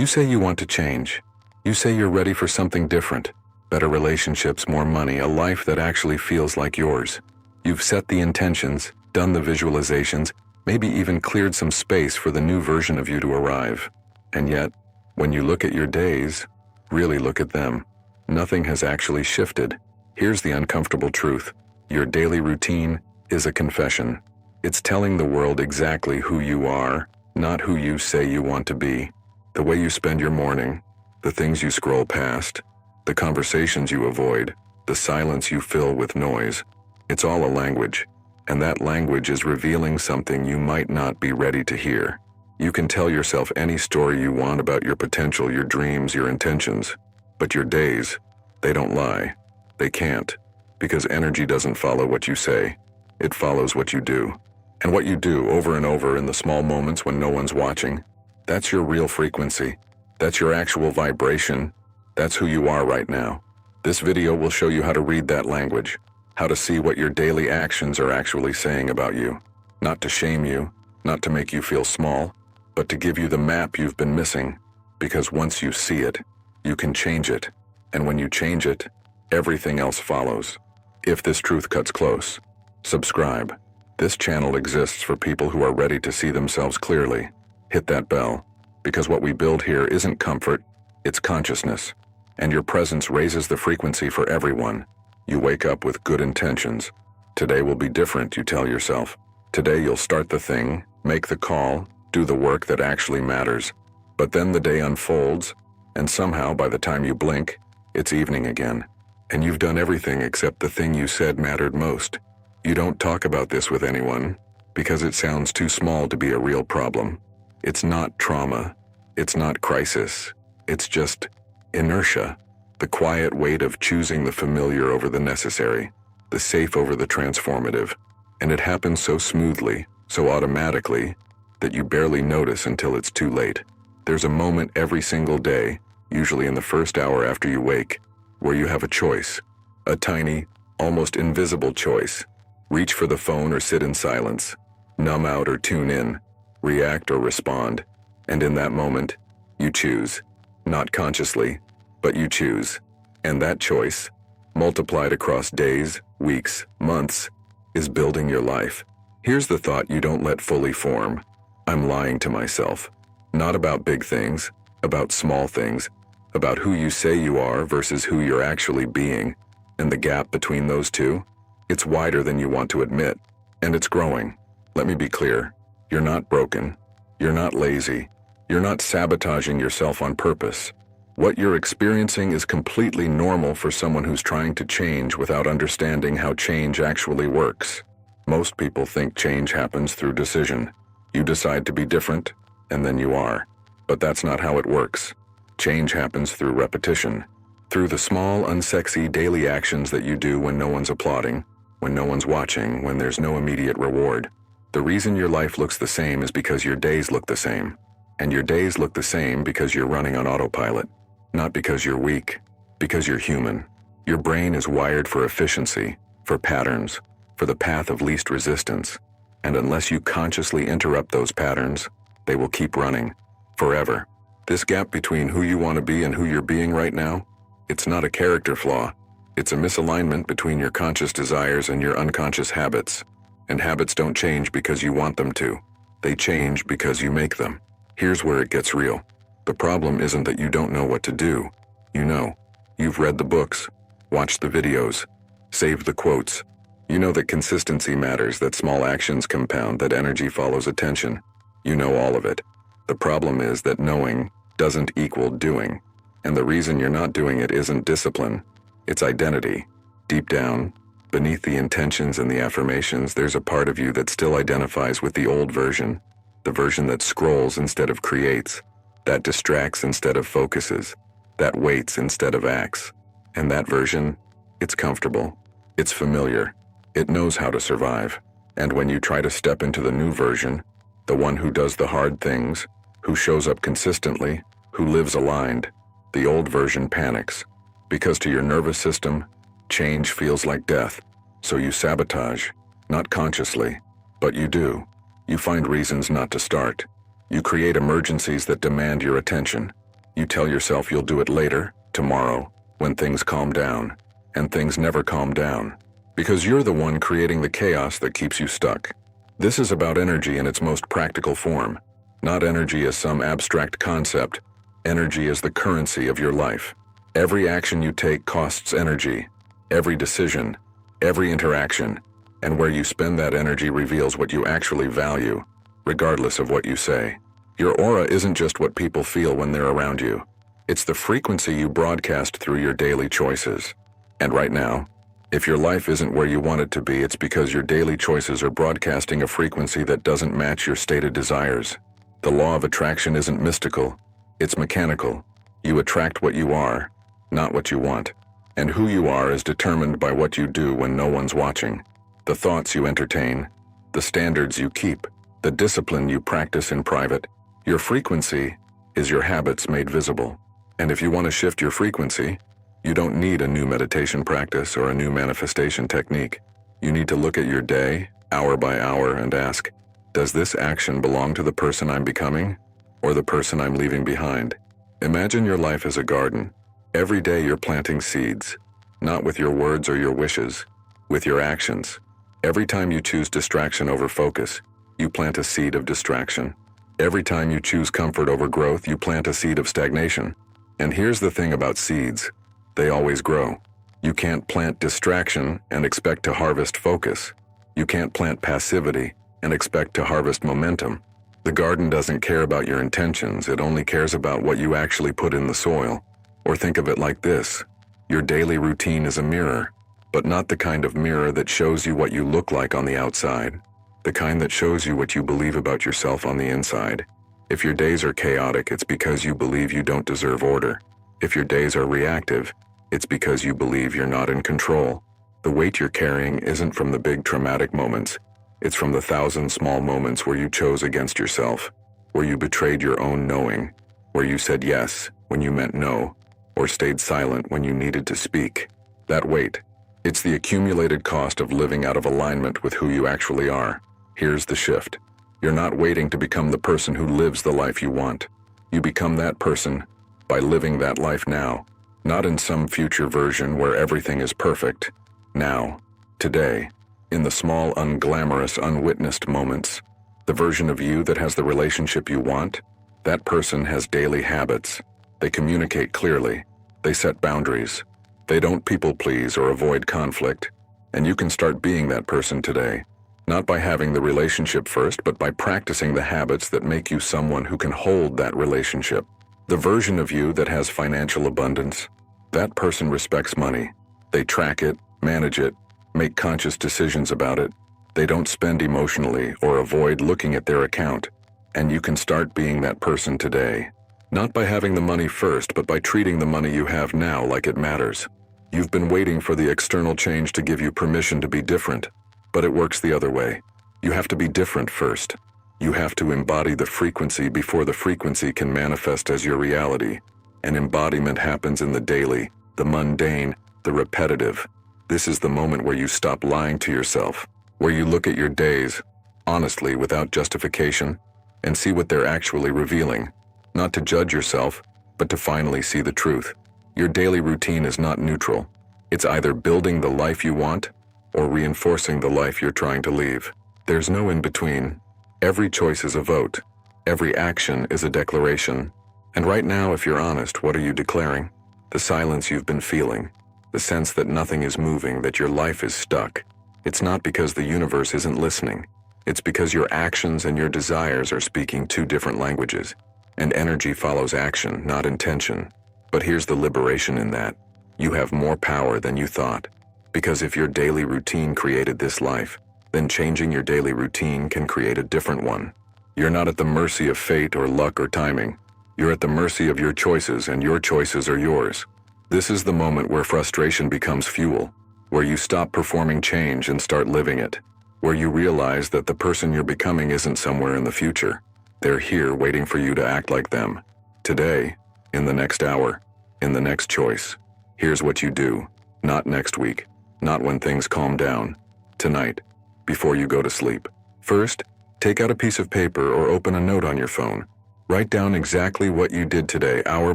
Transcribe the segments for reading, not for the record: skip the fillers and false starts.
You say you want to change. You say you're ready for something different. Better relationships, more money, a life that actually feels like yours. You've set the intentions, done the visualizations, maybe even cleared some space for the new version of you to arrive. And yet, when you look at your days, really look at them, nothing has actually shifted. Here's the uncomfortable truth. Your daily routine is a confession. It's telling the world exactly who you are, not who you say you want to be. The way you spend your morning, the things you scroll past, the conversations you avoid, the silence you fill with noise. It's all a language, and that language is revealing something you might not be ready to hear. You can tell yourself any story you want about your potential, your dreams, your intentions, but your days, they don't lie. They can't, because energy doesn't follow what you say. It follows what you do. And what you do over and over in the small moments when no one's watching, that's your real frequency. That's your actual vibration. That's who you are right now. This video will show you how to read that language, how to see what your daily actions are actually saying about you. Not to shame you, not to make you feel small, but to give you the map you've been missing. Because once you see it, you can change it. And when you change it, everything else follows. If this truth cuts close, subscribe. This channel exists for people who are ready to see themselves clearly. Hit that bell, because what we build here isn't comfort, it's consciousness. And your presence raises the frequency for everyone. You wake up with good intentions. Today will be different, you tell yourself. Today you'll start the thing, make the call, do the work that actually matters. But then the day unfolds, and somehow by the time you blink, it's evening again. And you've done everything except the thing you said mattered most. You don't talk about this with anyone, because it sounds too small to be a real problem. It's not trauma. It's not crisis. It's just inertia. The quiet weight of choosing the familiar over the necessary, the safe over the transformative. And it happens so smoothly, so automatically, that you barely notice until it's too late. There's a moment every single day, usually in the first hour after you wake, where you have a choice. A tiny, almost invisible choice. Reach for the phone or sit in silence. Numb out or tune in. React or respond. And in that moment, you choose. Not consciously, but you choose. And that choice, multiplied across days, weeks, months, is building your life. Here's the thought you don't let fully form. I'm lying to myself. Not about big things, about small things, about who you say you are versus who you're actually being. And the gap between those two, it's wider than you want to admit, and it's growing. Let me be clear. You're not broken. You're not lazy. You're not sabotaging yourself on purpose. What you're experiencing is completely normal for someone who's trying to change without understanding how change actually works. Most people think change happens through decision. You decide to be different, and then you are. But that's not how it works. Change happens through repetition. Through the small, unsexy daily actions that you do when no one's applauding, when no one's watching, when there's no immediate reward. The reason your life looks the same is because your days look the same. And your days look the same because you're running on autopilot. Not because you're weak, because you're human. Your brain is wired for efficiency, for patterns, for the path of least resistance. And unless you consciously interrupt those patterns, they will keep running, forever. This gap between who you want to be and who you're being right now, it's not a character flaw. It's a misalignment between your conscious desires and your unconscious habits. And habits don't change because you want them to. They change because you make them. Here's where it gets real. The problem isn't that you don't know what to do. You know. You've read the books, watched the videos, saved the quotes. You know that consistency matters, that small actions compound, that energy follows attention. You know all of it. The problem is that knowing doesn't equal doing. And the reason you're not doing it isn't discipline. It's identity. Deep down, beneath the intentions and the affirmations, there's a part of you that still identifies with the old version. The version that scrolls instead of creates. That distracts instead of focuses. That waits instead of acts. And that version, it's comfortable. It's familiar. It knows how to survive. And when you try to step into the new version, the one who does the hard things, who shows up consistently, who lives aligned, the old version panics. Because to your nervous system, change feels like death. So you sabotage, not consciously, but you do. You find reasons not to start. You create emergencies that demand your attention. You tell yourself you'll do it later, tomorrow, when things calm down. And things never calm down. Because you're the one creating the chaos that keeps you stuck. This is about energy in its most practical form. Not energy as some abstract concept. Energy as the currency of your life. Every action you take costs energy. Every decision, every interaction, and where you spend that energy reveals what you actually value, regardless of what you say. Your aura isn't just what people feel when they're around you. It's the frequency you broadcast through your daily choices. And right now, if your life isn't where you want it to be, it's because your daily choices are broadcasting a frequency that doesn't match your stated desires. The law of attraction isn't mystical, it's mechanical. You attract what you are, not what you want. And who you are is determined by what you do when no one's watching. The thoughts you entertain, the standards you keep, the discipline you practice in private. Your frequency is your habits made visible. And if you want to shift your frequency, you don't need a new meditation practice or a new manifestation technique. You need to look at your day, hour by hour, and ask, does this action belong to the person I'm becoming or the person I'm leaving behind? Imagine your life as a garden. Every day you're planting seeds, not with your words or your wishes, with your actions. Every time you choose distraction over focus, you plant a seed of distraction. Every time you choose comfort over growth, you plant a seed of stagnation. And here's the thing about seeds. They always grow. You can't plant distraction and expect to harvest focus. You can't plant passivity and expect to harvest momentum. The garden doesn't care about your intentions, it only cares about what you actually put in the soil. Or think of it like this. Your daily routine is a mirror, but not the kind of mirror that shows you what you look like on the outside. The kind that shows you what you believe about yourself on the inside. If your days are chaotic, it's because you believe you don't deserve order. If your days are reactive, it's because you believe you're not in control. The weight you're carrying isn't from the big traumatic moments. It's from the 1,000 small moments where you chose against yourself, where you betrayed your own knowing, where you said yes when you meant no, or stayed silent when you needed to speak. That weight, it's the accumulated cost of living out of alignment with who you actually are. Here's the shift. You're not waiting to become the person who lives the life you want. You become that person by living that life now, not in some future version where everything is perfect. Now, today, in the small, unglamorous, unwitnessed moments, the version of you that has the relationship you want, that person has daily habits. They communicate clearly. They set boundaries. They don't people please or avoid conflict. And you can start being that person today. Not by having the relationship first, but by practicing the habits that make you someone who can hold that relationship. The version of you that has financial abundance. That person respects money. They track it, manage it, make conscious decisions about it. They don't spend emotionally or avoid looking at their account. And you can start being that person today. Not by having the money first, but by treating the money you have now like it matters. You've been waiting for the external change to give you permission to be different, but it works the other way. You have to be different first. You have to embody the frequency before the frequency can manifest as your reality. And embodiment happens in the daily, the mundane, the repetitive. This is the moment where you stop lying to yourself, where you look at your days, honestly without justification, and see what they're actually revealing. Not to judge yourself, but to finally see the truth. Your daily routine is not neutral. It's either building the life you want or reinforcing the life you're trying to leave. There's no in between. Every choice is a vote. Every action is a declaration. And right now, if you're honest, what are you declaring? The silence you've been feeling. The sense that nothing is moving, that your life is stuck. It's not because the universe isn't listening. It's because your actions and your desires are speaking two different languages. And energy follows action, not intention. But here's the liberation in that. You have more power than you thought. Because if your daily routine created this life, then changing your daily routine can create a different one. You're not at the mercy of fate or luck or timing. You're at the mercy of your choices, and your choices are yours. This is the moment where frustration becomes fuel, where you stop performing change and start living it, where you realize that the person you're becoming isn't somewhere in the future. They're here waiting for you to act like them. Today, in the next hour, in the next choice. Here's what you do. Not next week. Not when things calm down. Tonight, before you go to sleep. First, take out a piece of paper or open a note on your phone. Write down exactly what you did today, hour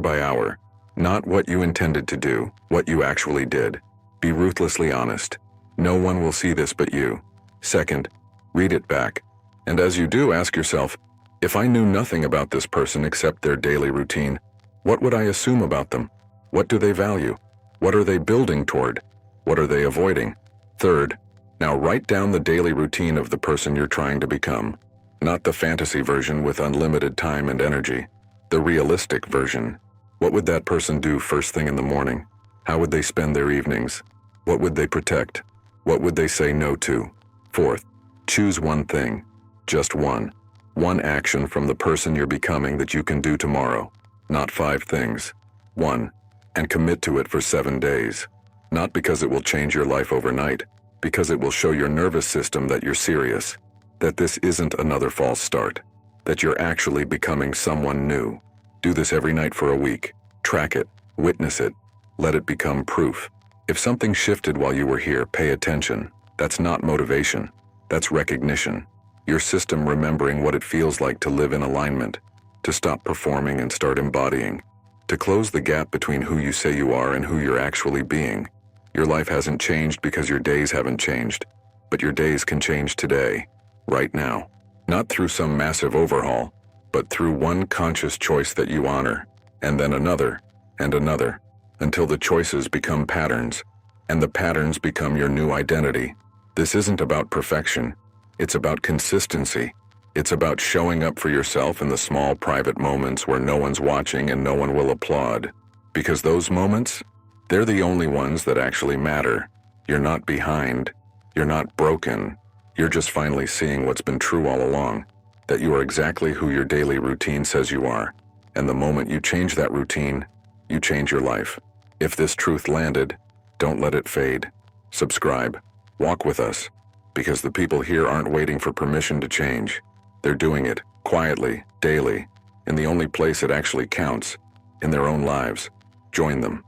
by hour. Not what you intended to do, what you actually did. Be ruthlessly honest. No one will see this but you. Second, read it back. And as you do, ask yourself, if I knew nothing about this person except their daily routine, what would I assume about them? What do they value? What are they building toward? What are they avoiding? Third, now write down the daily routine of the person you're trying to become. Not the fantasy version with unlimited time and energy. The realistic version. What would that person do first thing in the morning? How would they spend their evenings? What would they protect? What would they say no to? Fourth, choose one thing. Just one. One action from the person you're becoming that you can do tomorrow. Not 5 things. One. And commit to it for 7 days. Not because it will change your life overnight, because it will show your nervous system that you're serious, that this isn't another false start, that you're actually becoming someone new. Do this every night for a week. Track it, witness it, let it become proof. If something shifted while you were here, pay attention. That's not motivation, that's recognition. Your system remembering what it feels like to live in alignment, to stop performing and start embodying, to close the gap between who you say you are and who you're actually being. Your life hasn't changed because your days haven't changed, but your days can change today, right now. Not through some massive overhaul, but through one conscious choice that you honor, and then another, and another, until the choices become patterns, and the patterns become your new identity. This isn't about perfection, it's about consistency. It's about showing up for yourself in the small private moments where no one's watching and no one will applaud. Because those moments, they're the only ones that actually matter. You're not behind, you're not broken, you're just finally seeing what's been true all along, that you are exactly who your daily routine says you are. And the moment you change that routine, you change your life. If this truth landed, don't let it fade. Subscribe. Walk with us. Because the people here aren't waiting for permission to change. They're doing it, quietly, daily, in the only place it actually counts, in their own lives. Join them.